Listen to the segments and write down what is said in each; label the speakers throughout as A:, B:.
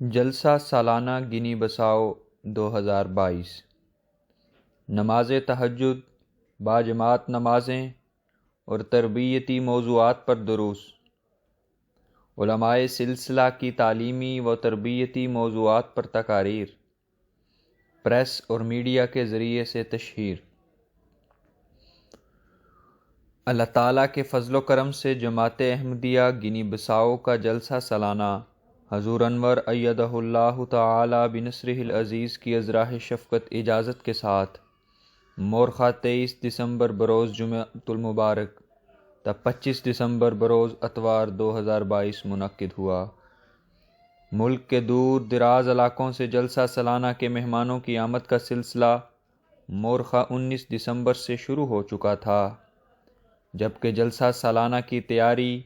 A: جلسہ سالانہ گنی بساؤ 2022 نماز تہجد، باجماعت نمازیں اور تربیتی موضوعات پر دروس، علماء سلسلہ کی تعلیمی و تربیتی موضوعات پر تقاریر، پریس اور میڈیا کے ذریعے سے تشہیر۔ اللہ تعالیٰ کے فضل و کرم سے جماعت احمدیہ گنی بساؤ کا جلسہ سالانہ حضور انور ایدہ اللہ تعالی بنصرہ العزیز کی ازراہ شفقت اجازت کے ساتھ مورخہ 23 دسمبر بروز جمعۃ المبارک تا 25 دسمبر بروز اتوار 2022 منعقد ہوا۔ ملک کے دور دراز علاقوں سے جلسہ سالانہ کے مہمانوں کی آمد کا سلسلہ مورخہ 19 دسمبر سے شروع ہو چکا تھا، جبکہ جلسہ سالانہ کی تیاری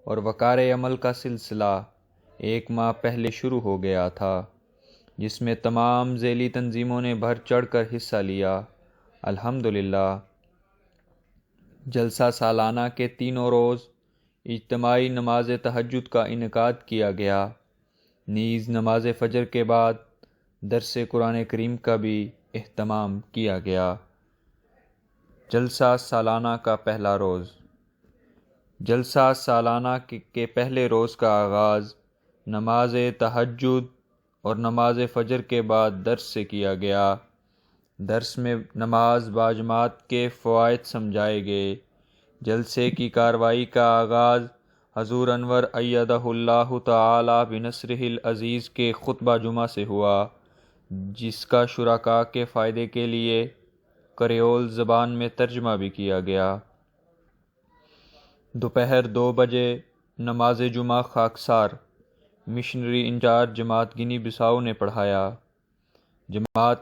A: اور وقار عمل کا سلسلہ 1 ماہ پہلے شروع ہو گیا تھا، جس میں تمام ذیلی تنظیموں نے بڑھ چڑھ کر حصہ لیا۔ الحمدللہ جلسہ سالانہ کے تینوں روز اجتماعی نماز تہجد کا انعقاد کیا گیا، نیز نماز فجر کے بعد درس قرآن کریم کا بھی اہتمام کیا گیا۔ جلسہ سالانہ کا پہلا روز۔ جلسہ سالانہ کے پہلے روز کا آغاز نماز تہجد اور نماز فجر کے بعد درس سے کیا گیا۔ درس میں نماز باجماعت کے فوائد سمجھائے گئے۔ جلسے کی کارروائی کا آغاز حضور انور ایدہ اللہ تعالی بنصرہ العزیز کے خطبہ جمعہ سے ہوا، جس کا شرکاء کے فائدے کے لیے کریول زبان میں ترجمہ بھی کیا گیا۔ دوپہر 2 بجے نماز جمعہ خاکسار مشنری انچارج جماعت گنی بساؤ نے پڑھایا۔ جمعے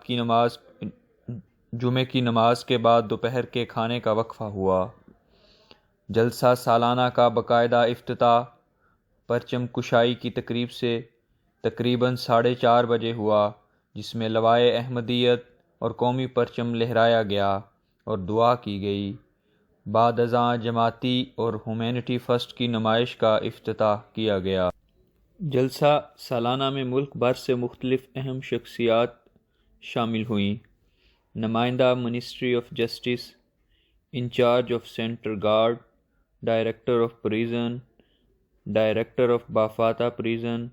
A: کی نماز کے بعد دوپہر کے کھانے کا وقفہ ہوا۔ جلسہ سالانہ کا باقاعدہ افتتاح پرچم کشائی کی تقریب سے تقریباً 4:30 بجے ہوا، جس میں لوائے احمدیت اور قومی پرچم لہرایا گیا اور دعا کی گئی۔ بعد ازاں جماعتی اور ہیومینٹی فرسٹ کی نمائش کا افتتاح کیا گیا۔ جلسہ سالانہ میں ملک بھر سے مختلف اہم شخصیات شامل ہوئیں۔ نمائندہ ministry of justice, incharge of central guard, director of prison, director of بافاتا prison,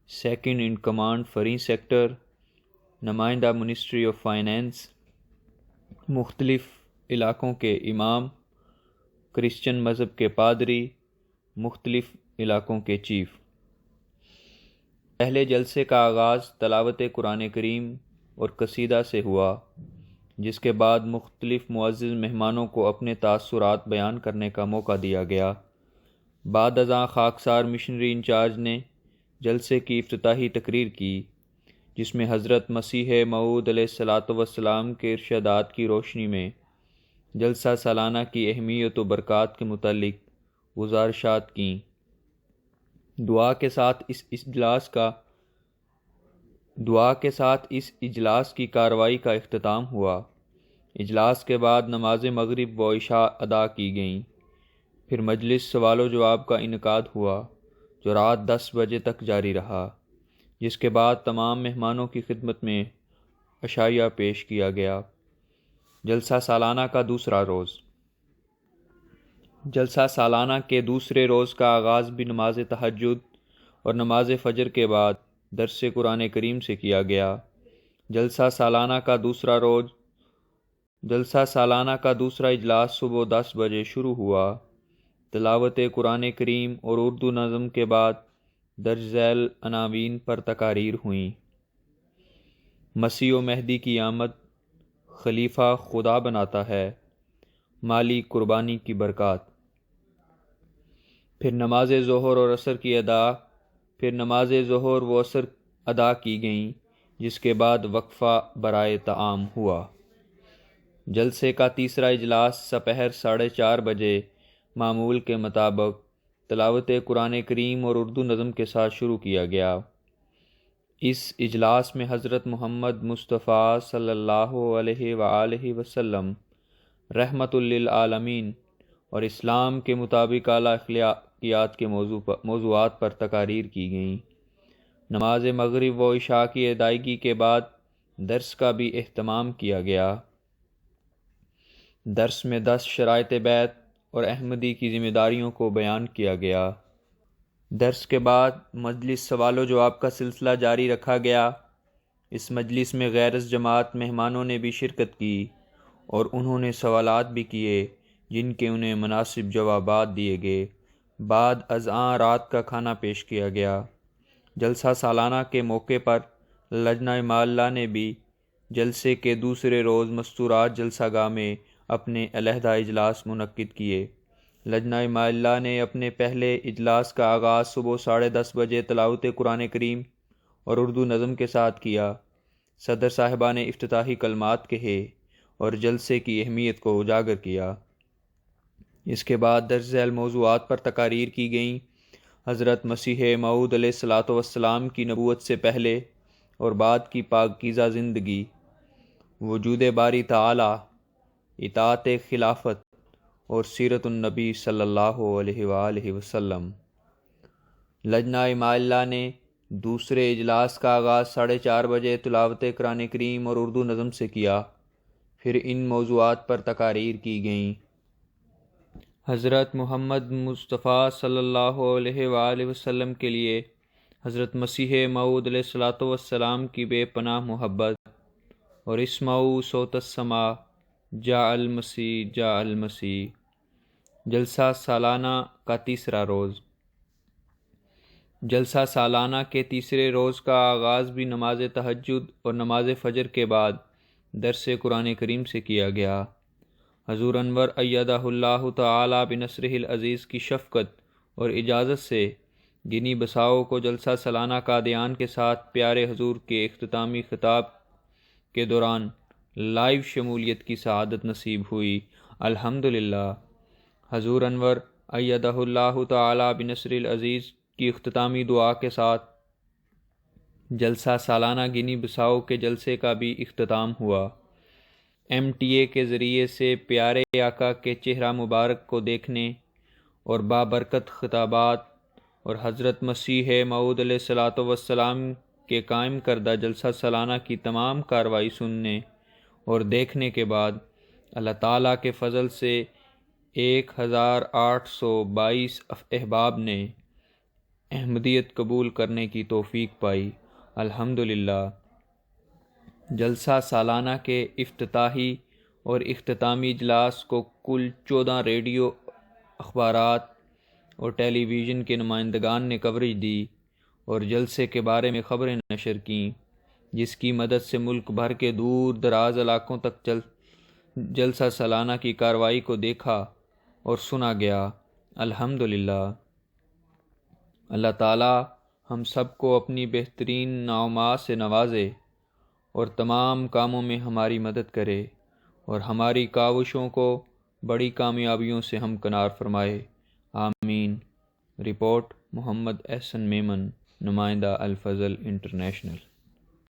A: second in command free sector, نمائندہ منسٹری آف فائنانس، مختلف علاقوں کے امام، کرسچن مذہب کے پادری، مختلف علاقوں کے چیف۔ پہلے جلسے کا آغاز تلاوت قرآن کریم اور قصیدہ سے ہوا، جس کے بعد مختلف معزز مہمانوں کو اپنے تاثرات بیان کرنے کا موقع دیا گیا۔ بعد ازاں خاکسار مشنری انچارج نے جلسے کی افتتاحی تقریر کی، جس میں حضرت مسیح موعود علیہ الصلاۃ والسلام کے ارشادات کی روشنی میں جلسہ سالانہ کی اہمیت و برکات کے متعلق گزارشات کیں۔ دعا کے ساتھ اس اجلاس کی کارروائی کا اختتام ہوا۔ اجلاس کے بعد نماز مغرب و عشاء ادا کی گئیں، پھر مجلس سوال و جواب کا انعقاد ہوا، جو رات 10 بجے تک جاری رہا، جس کے بعد تمام مہمانوں کی خدمت میں عشائیہ پیش کیا گیا۔ جلسہ سالانہ کا دوسرا روز۔ جلسہ سالانہ کے دوسرے روز کا آغاز بھی نماز تہجد اور نماز فجر کے بعد درس قرآن کریم سے کیا گیا۔ جلسہ سالانہ کا دوسرا اجلاس صبح 10 بجے شروع ہوا۔ تلاوت قرآن کریم اور اردو نظم کے بعد درج ذیل عناوین پر تقاریر ہوئیں۔ مسیح و مہدی کی آمد، خلیفہ خدا بناتا ہے، مالی قربانی کی برکات۔ پھر نماز ظہر و عصر ادا کی گئیں، جس کے بعد وقفہ برائے طعام ہوا۔ جلسے کا تیسرا اجلاس سپہر 4:30 بجے معمول کے مطابق تلاوت قرآن کریم اور اردو نظم کے ساتھ شروع کیا گیا۔ اس اجلاس میں حضرت محمد مصطفیٰ صلی اللہ علیہ وآلہ وسلم رحمت للعالمین اور اسلام کے مطابق اعلیٰ اخلاقیات کے موضوعات پر تقاریر کی گئیں۔ نماز مغرب و عشاء کی ادائیگی کے بعد درس کا بھی اہتمام کیا گیا۔ درس میں 10 شرائط بیعت اور احمدی کی ذمہ داریوں کو بیان کیا گیا۔ درس کے بعد مجلس سوال و جواب کا سلسلہ جاری رکھا گیا۔ اس مجلس میں غیرز جماعت مہمانوں نے بھی شرکت کی اور انہوں نے سوالات بھی کیے جن کے انہیں مناسب جوابات دیے گئے۔ بعد ازاں رات کا کھانا پیش کیا گیا۔ جلسہ سالانہ کے موقع پر لجنہ معلّہ نے بھی جلسے کے دوسرے روز مستورات جلسہ گاہ میں اپنے علیحدہ اجلاس منعقد کیے۔ لجنہ معلّہ نے اپنے پہلے اجلاس کا آغاز صبح 10:30 بجے تلاوت قرآن کریم اور اردو نظم کے ساتھ کیا۔ صدر صاحبہ نے افتتاحی کلمات کہے اور جلسے کی اہمیت کو اجاگر کیا۔ اس کے بعد درج ذیل موضوعات پر تقاریر کی گئیں۔ حضرت مسیح موعود علیہ الصلاۃ والسلام کی نبوت سے پہلے اور بعد کی پاکیزہ زندگی، وجود باری تعالی، اطاعت خلافت اور سیرت النبی صلی اللہ علیہ وآلہ وسلم۔ لجنہ معلّہ نے دوسرے اجلاس کا آغاز 4:30 بجے تلاوت قرآن کریم اور اردو نظم سے کیا۔ پھر ان موضوعات پر تقاریر کی گئیں۔ حضرت محمد مصطفیٰ صلی اللہ علیہ وآلہ وسلم کے لیے حضرت مسیح موعود علیہ الصلاۃ والسلام کی بے پناہ محبت اور اسمعوا صوت السماء جاء المسیح جاء المسیح۔ جلسہ سالانہ کا تیسرا روز۔ جلسہ سالانہ کے تیسرے روز کا آغاز بھی نماز تہجد اور نماز فجر کے بعد درس قرآن کریم سے کیا گیا۔ حضور انور ایدہ اللہ تعالی بنصرہ العزیز کی شفقت اور اجازت سے گنی بساؤ کو جلسہ سالانہ قادیان کے ساتھ پیارے حضور کے اختتامی خطاب کے دوران لائیو شمولیت کی سعادت نصیب ہوئی۔ الحمدللہ۔ حضور انور ایدہ اللہ تعالی بنصرہ العزیز کی اختتامی دعا کے ساتھ جلسہ سالانہ گنی بساؤ کے جلسے کا بھی اختتام ہوا۔ MTA کے ذریعے سے پیارے آقا کے چہرہ مبارک کو دیکھنے اور بابرکت خطابات اور حضرت مسیح موعود علیہ الصلاۃ والسلام کے قائم کردہ جلسہ سالانہ کی تمام کارروائی سننے اور دیکھنے کے بعد اللہ تعالیٰ کے فضل سے 1822 احباب نے احمدیت قبول کرنے کی توفیق پائی۔ الحمدللہ۔ جلسہ سالانہ کے افتتاحی اور اختتامی اجلاس کو کل 14 ریڈیو، اخبارات اور ٹیلی ویژن کے نمائندگان نے کوریج دی اور جلسے کے بارے میں خبریں نشر کیں، جس کی مدد سے ملک بھر کے دور دراز علاقوں تک جلسہ سالانہ کی کارروائی کو دیکھا اور سنا گیا۔ الحمدللہ۔ اللہ تعالی ہم سب کو اپنی بہترین نعمات سے نوازے اور تمام کاموں میں ہماری مدد کرے اور ہماری کاوشوں کو بڑی کامیابیوں سے ہمکنار فرمائے۔ آمین۔ رپورٹ محمد احسن میمن، نمائندہ الفضل انٹرنیشنل۔